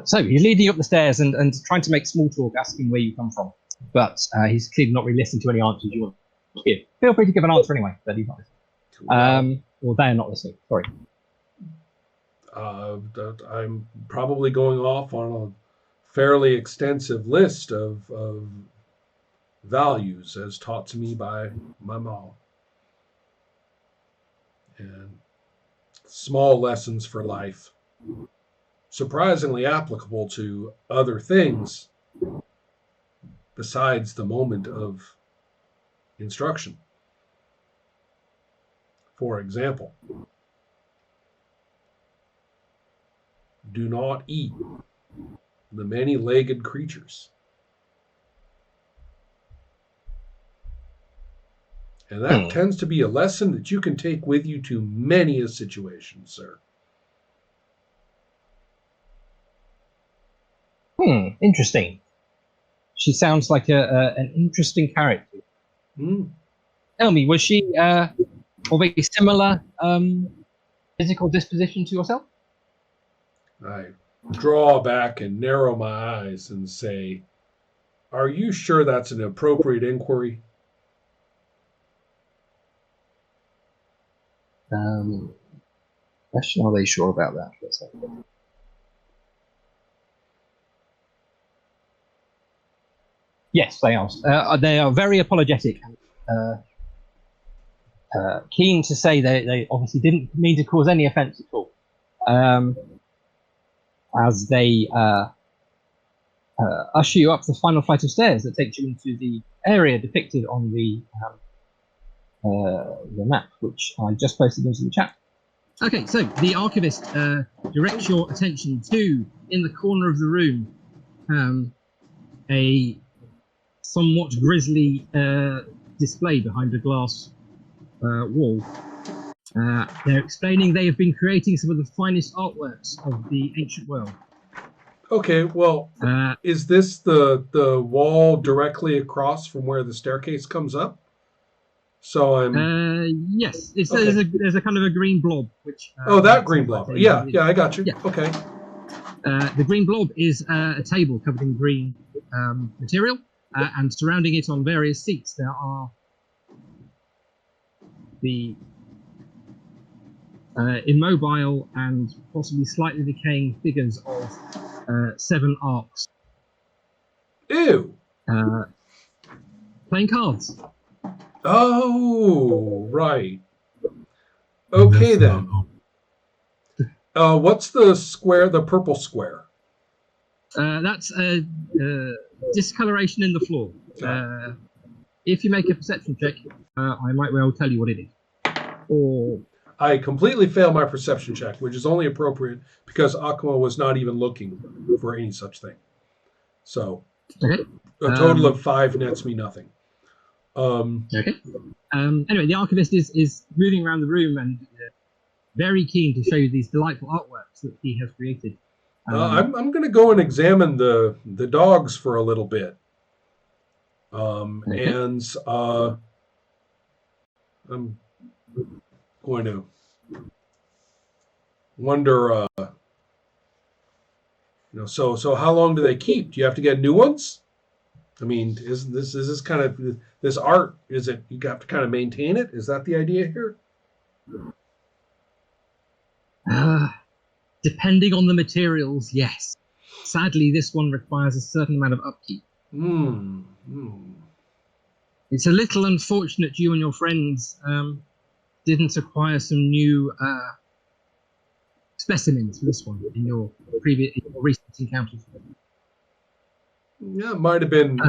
So he's leading you up the stairs and trying to make small talk, asking where you come from. But he's clearly not really listening to any answers you want to give. Feel free to give an answer anyway, but he's not listening. Or they're not listening, sorry. I'm probably going off on a fairly extensive list of values as taught to me by my mom. And small lessons for life. Surprisingly applicable to other things besides the moment of instruction. For example, do not eat the many-legged creatures. And that tends to be a lesson that you can take with you to many a situation, sir. Interesting. She sounds like an interesting character. Tell me, was she of a similar physical disposition to yourself? I draw back and narrow my eyes and say, are you sure that's an appropriate inquiry? Question, are they sure about that? Yes, they are. They are very apologetic. Keen to say they obviously didn't mean to cause any offence at all. As they usher you up the final flight of stairs that takes you into the area depicted on the map, which I just posted into the chat. Okay, so the archivist directs your attention to, in the corner of the room, a somewhat grisly display behind a glass wall. They're explaining they have been creating some of the finest artworks of the ancient world. Okay, well, is this the wall directly across from where the staircase comes up? So I'm. Yes, there's a kind of a green blob, which. That green blob. Yeah, I got you. Yeah. Okay. The green blob is a table covered in green material, and surrounding it on various seats there are the immobile and possibly slightly decaying figures of 7 arcs. Ew. Playing cards. Oh, right. Okay then. What's the square? The purple square. That's a discoloration in the floor. If you make a perception check, I might well tell you what it is. Or I completely failed my perception check, which is only appropriate because Akuma was not even looking for any such thing. So, okay. A total of 5 nets me nothing. Okay. Anyway, the archivist is moving around the room and very keen to show you these delightful artworks that he has created. I'm going to go and examine the dogs for a little bit. Okay. And I'm going to wonder, so how long do they keep? Do you have to get new ones? I mean, is this kind of this art? Is it you have to kind of maintain it? Is that the idea here? Depending on the materials, yes. Sadly, this one requires a certain amount of upkeep. It's a little unfortunate you and your friends didn't acquire some new specimens for this one in your recent encounters. Yeah, might have been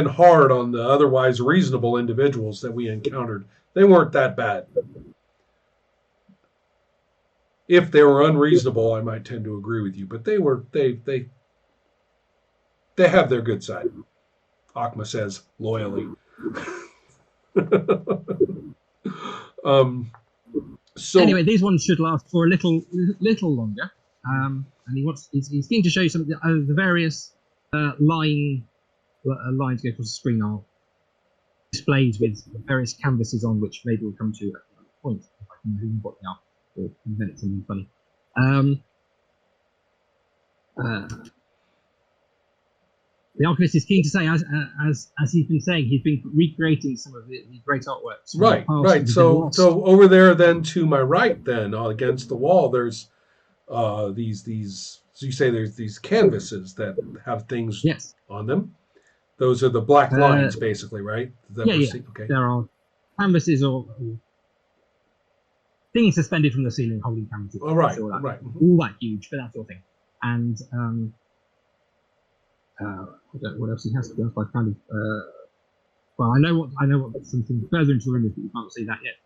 hard on the otherwise reasonable individuals that we encountered. They weren't that bad. If they were unreasonable, I might tend to agree with you, but they have their good side. Akuma says loyally. So anyway, these ones should last for a little longer. And he's keen to show you some of the various lines go across the screen are displayed with various canvases on which maybe we'll come to at a point if I can remember what they are or invent something funny. the Alchemist is keen to say, as he's been saying, he's been recreating some of the great artworks. Right. So over there, then to my right, then against the wall, there's these. So you say there's these canvases that have things on them. Those are the black lines, basically, right? Yeah. Okay. There are canvases or things suspended from the ceiling holding canvases. Oh, right. All that, right. All that huge, but that sort of thing. And I don't know what else he has to do. I kind of well, I know what something further into the room is, but you can't see that yet.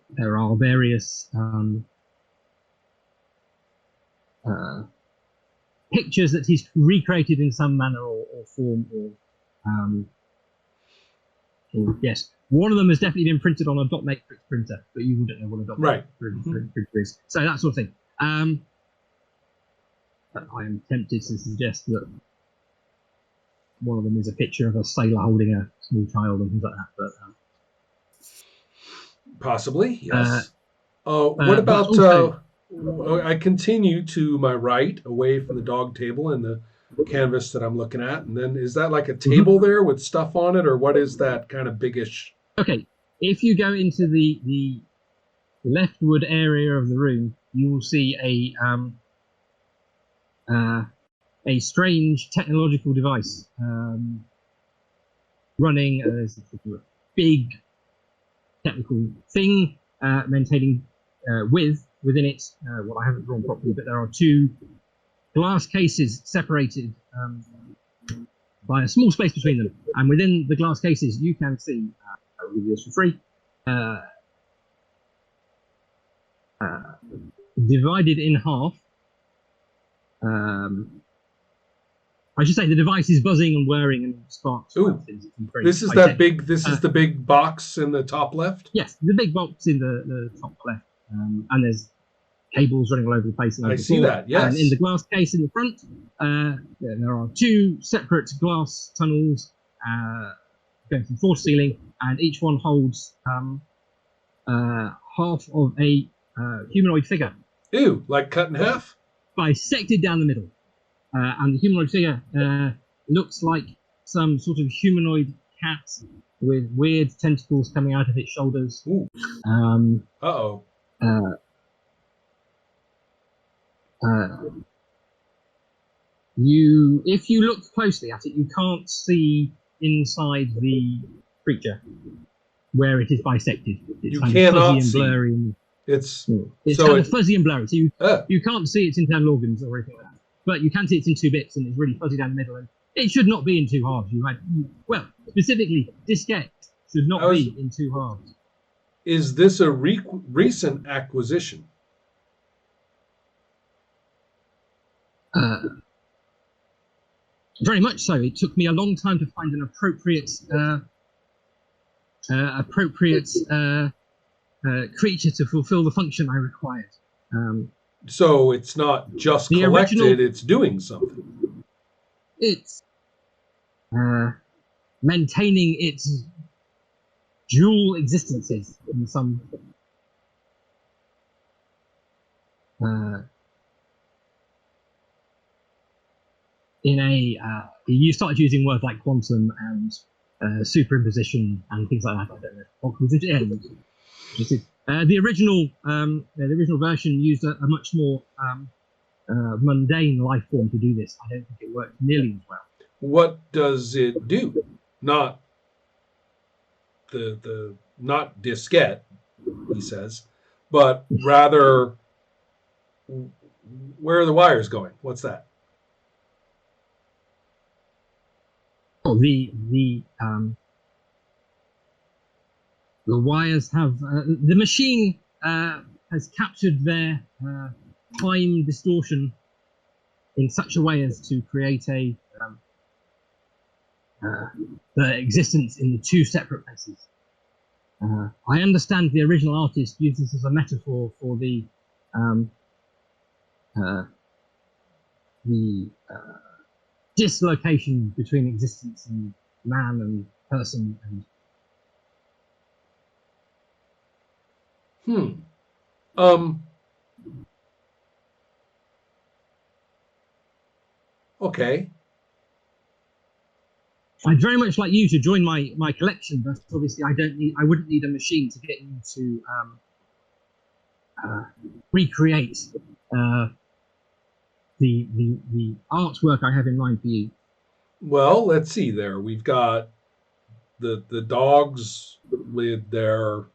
There are various pictures that he's recreated in some manner or form, or yes, one of them has definitely been printed on a dot matrix printer, but you wouldn't know what a dot matrix printer is. So that sort of thing. But I am tempted to suggest that one of them is a picture of a sailor holding a small child and things like that. But possibly, yes. What about? Also, I continue to my right, away from the dog table and the canvas that I'm looking at, and then is that like a table there with stuff on it, or what is that kind of biggish? Okay, if you go into the leftward area of the room, you will see a strange technological device running as a big technical thing, maintaining within it what I haven't drawn properly, but there are two glass cases separated by a small space between them, and within the glass cases you can see, I'll give you this for free, divided in half. I should say the device is buzzing and whirring and sparks. Ooh, this is that big. This is the big box in the top left. Yes, the big box in the top left, and there's cables running all over the place. I see that. Yes. And in the glass case in the front, there are two separate glass tunnels going from floor to ceiling, and each one holds half of a humanoid figure. Ew, like cut in half? Bisected down the middle. And the humanoid figure looks like some sort of humanoid cat with weird tentacles coming out of its shoulders. Ooh. If you look closely at it, you can't see inside the creature where it is bisected. It's kind of fuzzy and blurry. And, it's kind of fuzzy and blurry, so you can't see its internal organs or anything like that. But you can see it's in two bits, and it's really fuzzy down the middle. And it should not be in two halves. Well, specifically, diskette should not be in two halves. Is this a recent acquisition? Very much so. It took me a long time to find an appropriate creature to fulfill the function I required. So it's not just collected, it's doing something. It's maintaining its dual existences in some you started using words like quantum and superimposition and things like that. I don't know what was it end. The original version used a much more mundane life form to do this. I don't think it worked nearly as well. What does it do? Not not diskette, he says, but rather where are the wires going? What's that? Oh, the wires have the machine has captured their time distortion in such a way as to create the existence in the two separate places. I understand the original artist used this as a metaphor for the dislocation between existence and man and person and Okay. I'd very much like you to join my collection, but obviously I wouldn't need a machine to get you to recreate the artwork I have in mind for you. Well, let's see there. We've got the dogs with their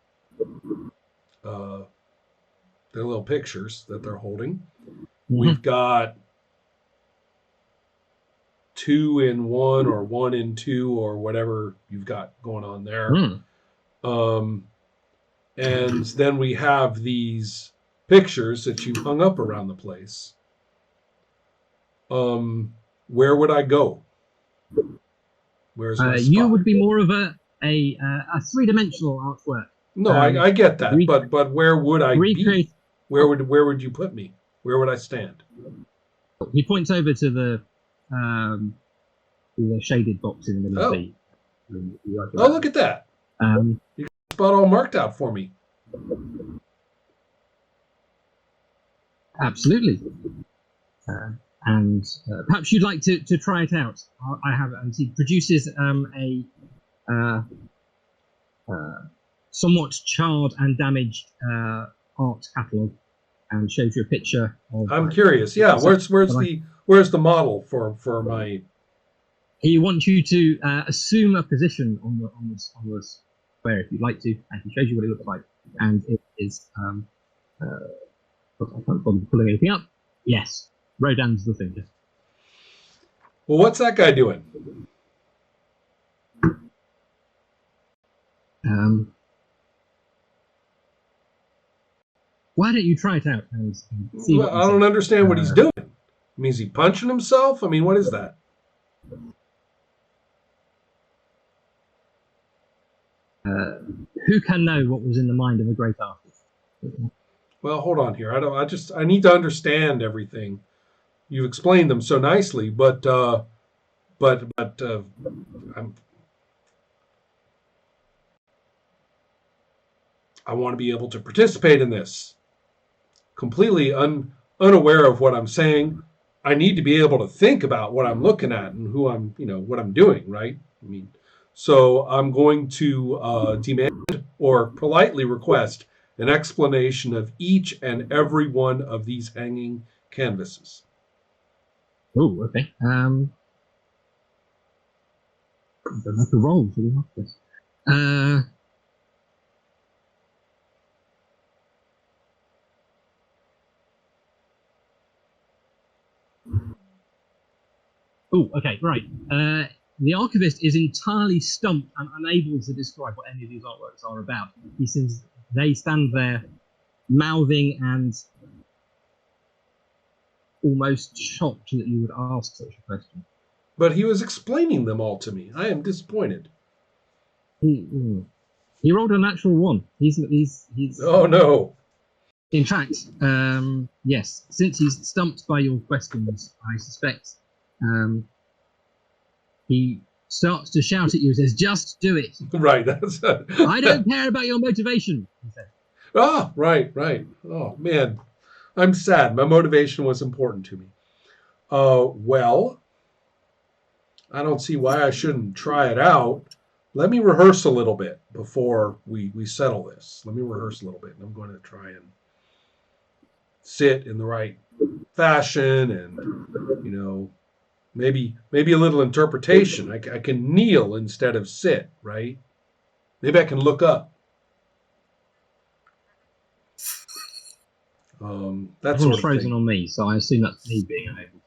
little pictures that they're holding. Mm-hmm. We've got 2 in 1 or 1 in 2 or whatever you've got going on there. And then we have these pictures that you hung up around the place. Where would I go? Where's my spot? You would be more of a 3-dimensional artwork. No, I get that, but where would I be? Where would you put me? Where would I stand? He points over to the shaded box in the middle of the room. Oh, look at that! You got the spot all marked out for me. Absolutely. And perhaps you'd like to try it out. I have, and he produces a somewhat charred and damaged art catalogue, and shows you a picture of. I'm curious. Yeah, where's the model for my? He wants you to assume a position on the square if you'd like to, and he shows you what it looks like, and it is. I can't bother pulling anything up. Yes, Rodan's the finger. Well, what's that guy doing? Why don't you try it out and see? Well, I don't understand what he's doing. I mean, is he punching himself? I mean, what is that? Who can know what was in the mind of a great artist? Well, hold on here. I need to understand everything. You've explained them so nicely, but I want to be able to participate in this. Completely unaware of what I'm saying. I need to be able to think about what I'm looking at and who I'm, what I'm doing, right? I mean, so I'm going to demand or politely request an explanation of each and every one of these hanging canvases. Oh, okay. I'm gonna have to roll for the office. Oh, okay, right. The archivist is entirely stumped and unable to describe what any of these artworks are about. He says they stand there mouthing and almost shocked that you would ask such a question. But he was explaining them all to me. I am disappointed. He rolled a natural 1. He's Oh no. In fact, yes, since he's stumped by your questions, I suspect he starts to shout at you and says, "Just do it." Right. That's I don't care about your motivation, he said. Oh, right. Oh, man. I'm sad. My motivation was important to me. Well, I don't see why I shouldn't try it out. Let me rehearse a little bit before we settle this. Let me rehearse a little bit, and I'm going to try and sit in the right fashion and, maybe a little interpretation. I can kneel instead of sit, right? Maybe I can look up. That's sort of frozen thing. On me, so I assume that's me being unable to.